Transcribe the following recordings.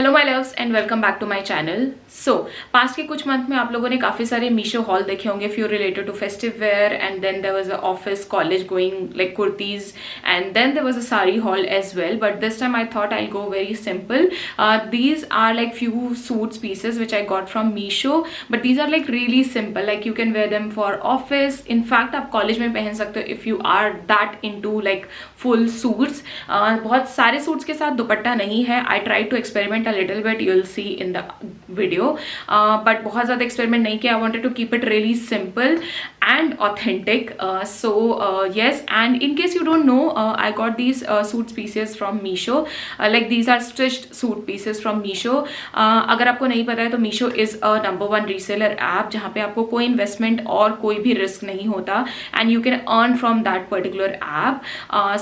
Hello my loves and welcome back to my channel. So past के कुछ month में आप लोगों ने काफ़ी सारे मीशो हॉल देखे होंगे, few related to festive wear and then there was a office college going like kurtis and then there was a sari haul as well, but this time I thought I go very simple. These are like few suits pieces which I got from Meesho, but these are like really simple, like you can wear them for office. In fact आप college में पहन सकते हो if you are that into like full suits. बहुत सारे suits के साथ दुपट्टा नहीं है. I tried to experiment a little bit, you'll see in the video, but बहुत ज़्यादा experiment नहीं किया. I wanted to keep it really simple and authentic. Yes, and in case you don't know, I got these suits pieces from Meesho. Like these are stitched suit pieces from Meesho. अगर आपको नहीं पता है तो Meesho is a #1 reseller app जहाँ पे आपको कोई इन्वेस्टमेंट और कोई भी रिस्क नहीं होता and you can earn from that particular app.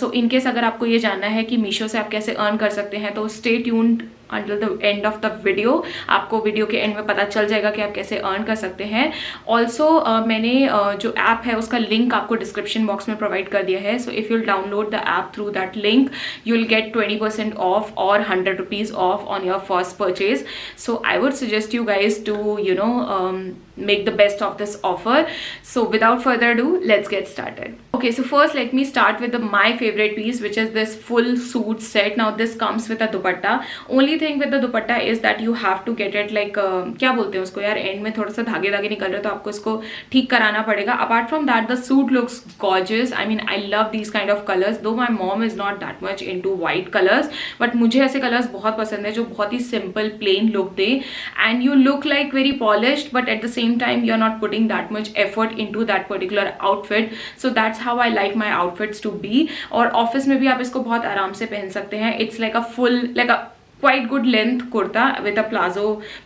So in case अगर आपको ये जानना है कि Meesho से आप कैसे अर्न कर सकते हैं तो stay tuned until the end of the video. आपको वीडियो के एंड में पता चल जाएगा कि आप कैसे अर्न कर सकते हैं. ऑल्सो मैंने जो ऐप है उसका लिंक आपको डिस्क्रिप्शन बॉक्स में प्रोवाइड कर दिया है. So if you'll download the app through that link you will get 20% off और 100 rupees off on your first purchase. So I would suggest you guys to make the best of this offer. So without further ado, let's get started. Okay, so first let me start with my favorite piece, which is this full suit set. Now this comes with a dupatta. Only thing with the dupatta is that you have to get it like क्या बोलते हैं उसको यार, and में थोड़ा सा धागे धागे निकल रहे, तो आपको इसको ठीक कराना पड़ेगा. Apart from that, the suit looks gorgeous. I mean, I love these kind of colors. Though my mom is not that much into white colors, but मुझे ऐसे colors बहुत पसंद है जो बहुत ही simple plain look they, and you look like very polished, but at the same time you're not putting that much effort into that particular outfit. So that's how I like my outfits to be. और office में भी आप इसको बहुत आराम से पहन सकते हैं. It's like a full, like a quite good length kurta with a plazo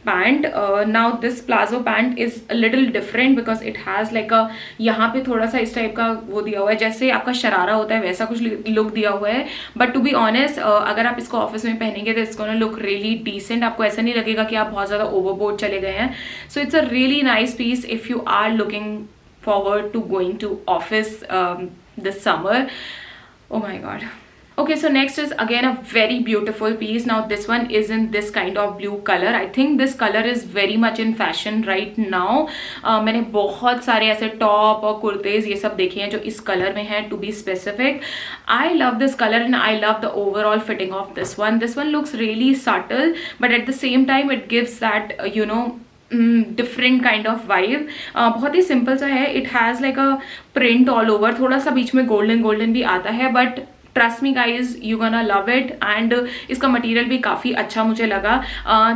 pant. Now this plazo pant is a little different because it has like a, यहाँ पे थोड़ा सा इस टाइप का वो दिया हुआ है, जैसे आपका शरारा होता है वैसा कुछ लुक दिया हुआ है. बट टू बी ऑनेस्ट, अगर आप इसको ऑफिस में पहनेंगे तो इसको ना लुक रियली डिसेंट. आपको ऐसा नहीं लगेगा कि आप बहुत ज़्यादा ओवरबोर्ड चले गए हैं. So it's a really nice piece if you are looking forward to going to office this summer. Oh my god. Okay, so next is again a very beautiful piece. Now this one is in this kind of blue color. I think this color is very much in fashion right now. मैंने बहुत सारे ऐसे top और कुर्तेज ये सब देखे हैं जो इस कलर में है. To be specific, I love this color and I love the overall fitting of this one. This one looks really subtle, but at the same time it gives that different kind of vibe. बहुत ही simple सा है. It has like a print all over, थोड़ा सा बीच में golden golden भी आता है, but trust me guys you gonna love it. And इसका मटेरियल भी काफ़ी अच्छा मुझे लगा.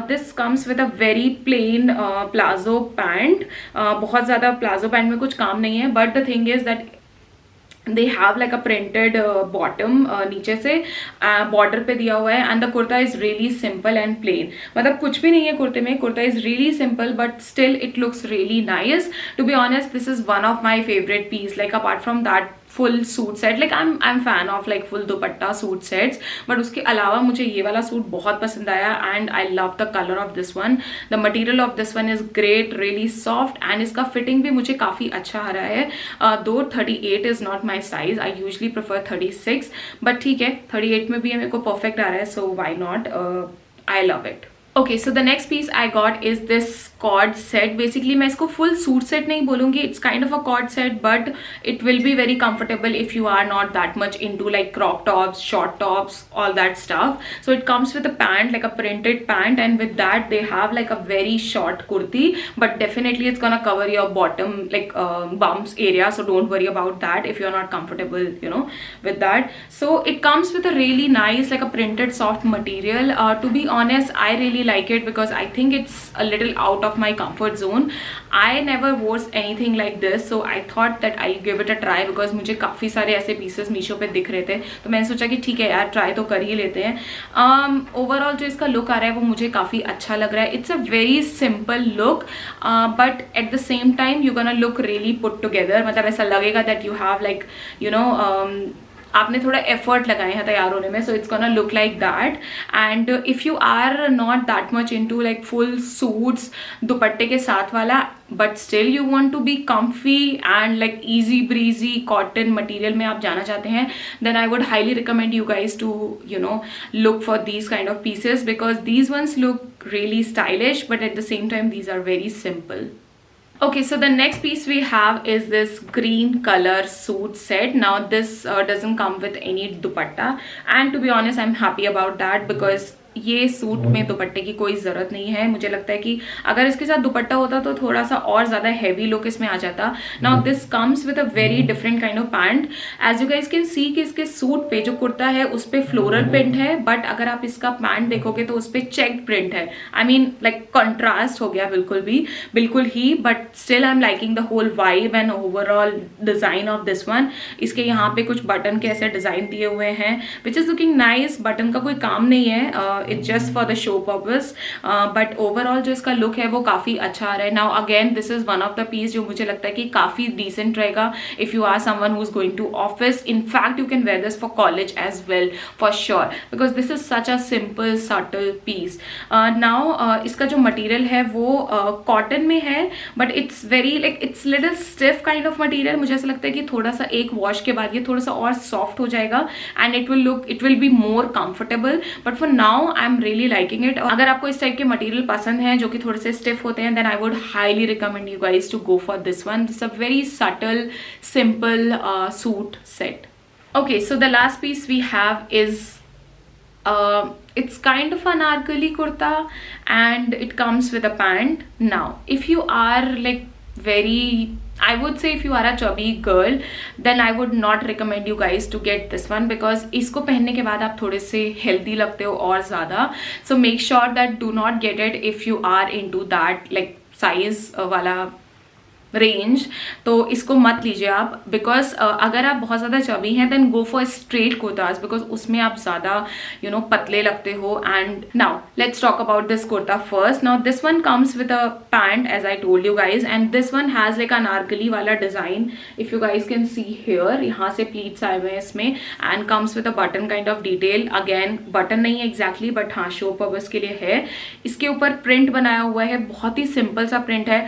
This comes with a very plain palazzo pant. बहुत ज़्यादा प्लाजो पैंट में कुछ काम नहीं है, but the thing is that they have like a printed bottom नीचे से border पे दिया हुआ है. and the kurta is really simple and plain. मतलब कुछ भी नहीं है कुर्ते में. kurta is really simple but still it looks really nice. To be honest, this is one of my favorite piece. Like apart from that full suit set, like I'm fan of like full dupatta suit sets, but उसके अलावा मुझे ये वाला suit बहुत पसंद आया and I love the color of this one. The material of this one is great, really soft, and इसका fitting भी मुझे काफ़ी अच्छा आ रहा है. Though 38 is not my size, I usually prefer 36, but ठीक है 38 में भी मेरे को perfect आ रहा है, so why not. I love it. Okay, so the next piece I got is this cord set. Basically मैं इसको full suit set नहीं बोलूँगी, it's kind of a cord set, but it will be very comfortable if you are not that much into like crop tops, short tops, all that stuff. So it comes with a pant, like a printed pant, and with that they have like a very short kurti, but definitely it's gonna cover your bottom like bumps area, so don't worry about that if you're not comfortable with that. So it comes with a really nice like a printed soft material. To be honest, I really like it because I think it's a little out of my comfort zone. I never wore anything like this, so I thought that I'll give it a try because मुझे काफ़ी सारे ऐसे pieces Meesho पे दिख रहे थे, तो मैंने सोचा कि ठीक है यार ट्राई तो कर ही लेते हैं. ओवरऑल जो इसका लुक आ रहा है वो मुझे काफ़ी अच्छा लग रहा है. It's a very simple look, but at the same time you gonna look really put together. मतलब ऐसा लगेगा दैट यू हैव लाइक आपने थोड़ा एफर्ट लगाए हैं तैयार होने में, so it's gonna look like that. And if you are not that much into like full suits दुपट्टे के साथ वाला, but still you want to be comfy and like easy breezy cotton material में आप जाना चाहते हैं, then I would highly recommend you guys to look for these kind of pieces, because these ones look really stylish but at the same time these are very simple. Okay, so the next piece we have is this green color suit set. Now this doesn't come with any dupatta, and to be honest I'm happy about that, because ये suit में दुपट्टे की कोई ज़रूरत नहीं है. मुझे लगता है कि अगर इसके साथ दुपट्टा होता तो थोड़ा सा और ज़्यादा हैवी लुक इसमें आ जाता. Now this comes with a very different kind of pant. As you guys can see कि इसके सूट पे जो कुर्ता है उस पर फ्लोरल प्रिंट है, बट अगर आप इसका पैंट देखोगे तो उस पर चेक्ड प्रिंट है. आई मीन लाइक कंट्रास्ट हो गया बिल्कुल ही, but still I am liking the whole vibe and overall design of this one. इसके यहाँ पे कुछ बटन के ऐसे डिज़ाइन दिए हुए हैं which is looking nice. Button का कोई काम नहीं है, it's just for the show purpose, but overall जो इसका लुक है वो काफ़ी अच्छा आ रहा है. Now again this is one of the piece जो मुझे लगता है कि काफ़ी डिसेंट रहेगा if you are someone who is going to office. In fact you can wear this for college as well for sure, because this is such a simple subtle piece. Now इसका जो material है वो cotton में है, but it's very like it's little stiff kind of material. मुझे ऐसा लगता है कि थोड़ा सा एक वॉश के बाद ये थोड़ा सा और सॉफ्ट हो जाएगा and it will be more comfortable. But for now I am really liking it. अगर आपको इस टाइप के मटेरियल पसंद है जो कि थोड़े से स्टिफ होते हैं, then I would highly recommend you guys to go for this one. This a very subtle simple suit set. Okay, so the last piece we have is it's kind of an anarkali kurta and it comes with a pant. Now if you are like I would say if you are a chubby girl, then I would not recommend you guys to get this one, because इसको पहनने के बाद आप थोड़े से healthy लगते हो और ज़्यादा. So make sure that do not get it if you are into that like size वाला रेंज. तो इसको मत लीजिए आप, बिकॉज अगर आप बहुत ज़्यादा चबी हैं then go for straight kurtas, because उसमें आप ज़्यादा पतले लगते हो. And now let's talk about this kurta first. Now this one comes with a pant as I told you guys, and this one has like Anarkali वाला design. If you guys can see here, यहाँ से pleats आए हुए हैं इसमें, and comes with a button kind of detail. Again button नहीं है exactly, but हाँ शो पर्पस के लिए है. इसके ऊपर प्रिंट बनाया हुआ है, बहुत ही सिंपल सा प्रिंट है.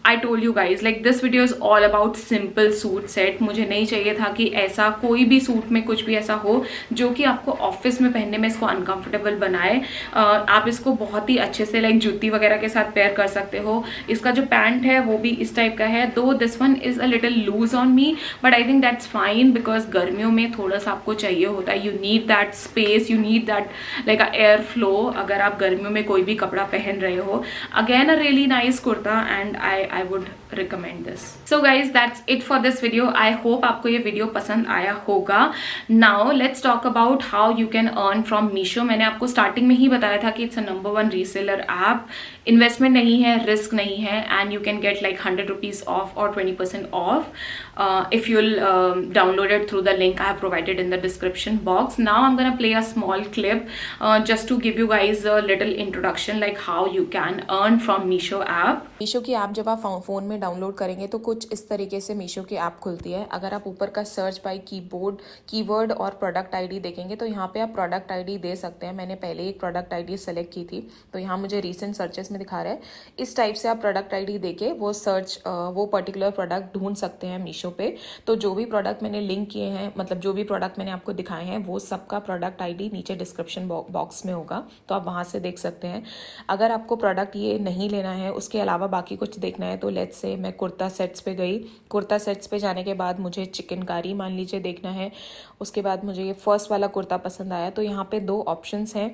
I told you guys like this video is all about simple suit set. मुझे नहीं चाहिए था कि ऐसा कोई भी सूट में कुछ भी ऐसा हो जो कि आपको ऑफिस में पहनने में इसको अनकंफर्टेबल बनाए. आप इसको बहुत ही अच्छे से लाइक जूती वगैरह के साथ पेयर कर सकते हो. इसका जो पैंट है वो भी इस टाइप का है, दो this one is a little lose on me, but I think that's fine, because गर्मियों में थोड़ा सा आपको चाहिए होता है. You need that space, you need that like a air flow अगर आप गर्मियों में कोई भी कपड़ा पहन रहे हो. Again a really nice kurta and I would recommend this. So guys, that's it for this video. I hope आपको ये वीडियो पसंद आया होगा. Now let's talk about how you can earn from Meesho. मैंने आपको स्टार्टिंग में ही बताया था कि it's a number 1 reseller app. Investment नहीं है, रिस्क नहीं है, and you can get like 100 rupees of और 20% of if you'll download it through the link I have provided in the description box. Now I'm gonna play a small clip just to give you guys a little introduction like how you can earn from Meesho app. Meesho की app जब आप phone में download करेंगे तो कुछ इस तरीके से मीशो की ऐप खुलती है. अगर आप ऊपर का सर्च बाय कीवर्ड और प्रोडक्ट आईडी देखेंगे तो यहाँ पे आप प्रोडक्ट आईडी दे सकते हैं. मैंने पहले एक प्रोडक्ट आईडी सेलेक्ट की थी तो यहाँ मुझे रीसेंट सर्चेस में दिखा रहा है. इस टाइप से आप प्रोडक्ट आईडी देके वो पर्टिकुलर प्रोडक्ट ढूंढ सकते हैं मीशो पे. तो जो भी प्रोडक्ट मैंने लिंक किए हैं, मतलब जो भी प्रोडक्ट मैंने आपको दिखाए हैं, वो सबका प्रोडक्ट आईडी नीचे डिस्क्रिप्शन बॉक्स में होगा, तो आप वहाँ से देख सकते हैं. अगर आपको प्रोडक्ट ये नहीं लेना है, उसके अलावा बाकी कुछ देखना है, तो लेट्स से मैं कुर्ता सेट्स पे गई. कुर्ता सेट्स पे जाने के बाद मुझे चिकनकारी मान लीजिए देखना है. उसके बाद मुझे ये फर्स्ट वाला कुर्ता पसंद आया, तो यहाँ पे 2 ऑप्शंस हैं.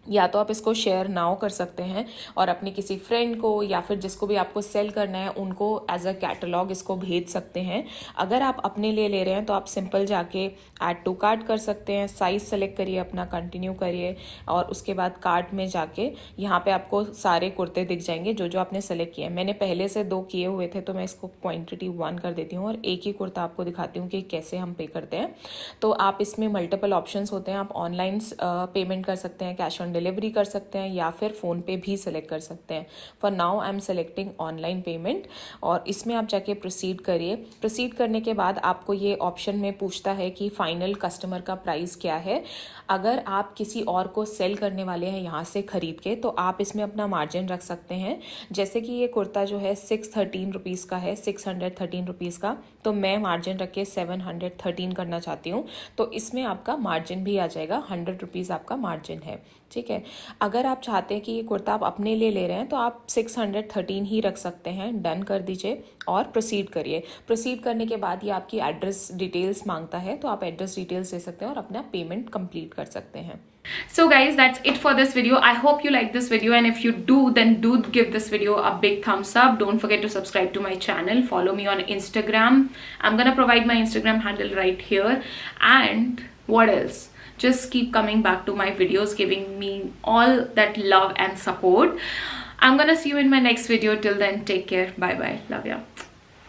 या तो आप इसको शेयर नाउ कर सकते हैं और अपने किसी फ्रेंड को या फिर जिसको भी आपको सेल करना है उनको एज अ कैटलॉग इसको भेज सकते हैं. अगर आप अपने लिए ले रहे हैं तो आप सिंपल जाके ऐड टू कार्ट कर सकते हैं, साइज सेलेक्ट करिए, अपना कंटिन्यू करिए और उसके बाद कार्ट में जाके यहाँ पे आपको सारे कुर्ते दिख जाएंगे जो जो आपने सेलेक्ट किए. मैंने पहले से 2 किए हुए थे तो मैं इसको क्वान्टिटी 1 कर देती हूँ और एक ही कुर्ता आपको दिखाती हूँ कि कैसे हम पे करते हैं. तो आप इसमें मल्टीपल ऑप्शंस होते हैं. आप ऑनलाइन पेमेंट कर सकते हैं, कैश ऑन डिलीवरी कर सकते हैं या फिर फ़ोन पे भी सेलेक्ट कर सकते हैं। For now I am selecting online payment और इसमें आप जाके प्रोसीड करिए। प्रोसीड करने के बाद आपको ये ऑप्शन में पूछता है कि फाइनल कस्टमर का प्राइस क्या है। अगर आप किसी और को सेल करने वाले हैं यहाँ से ख़रीद के तो आप इसमें अपना मार्जिन रख सकते हैं। जैसे कि ये कुर्ता जो है 613 रुपीज़ का है, 613 रुपीज़ का, तो मैं मार्जिन रख के 713 करना चाहती हूँ, तो इसमें आपका मार्जिन भी आ जाएगा, 100 रुपीज़ आपका मार्जिन है। ठीक है, अगर आप चाहते हैं कि ये कुर्ता आप अपने लिए ले रहे हैं तो आप 613 ही रख सकते हैं। डन कर दीजिए और प्रोसीड करिए। प्रोसीड करने के बाद ये आपकी एड्रेस डिटेल्स मांगता है, तो आप एड्रेस डिटेल्स दे सकते हैं और अपना पेमेंट कंप्लीट कर सकते हैं। So guys, that's it for this video. I hope you like this video, and if you do, then do give this video a big thumbs up. Don't forget to subscribe to my channel. Follow me on Instagram. I'm gonna provide my Instagram handle right here. And what else? Just keep coming back to my videos, giving me all that love and support. I'm gonna see you in my next video. Till then, take care. Bye bye. Love ya.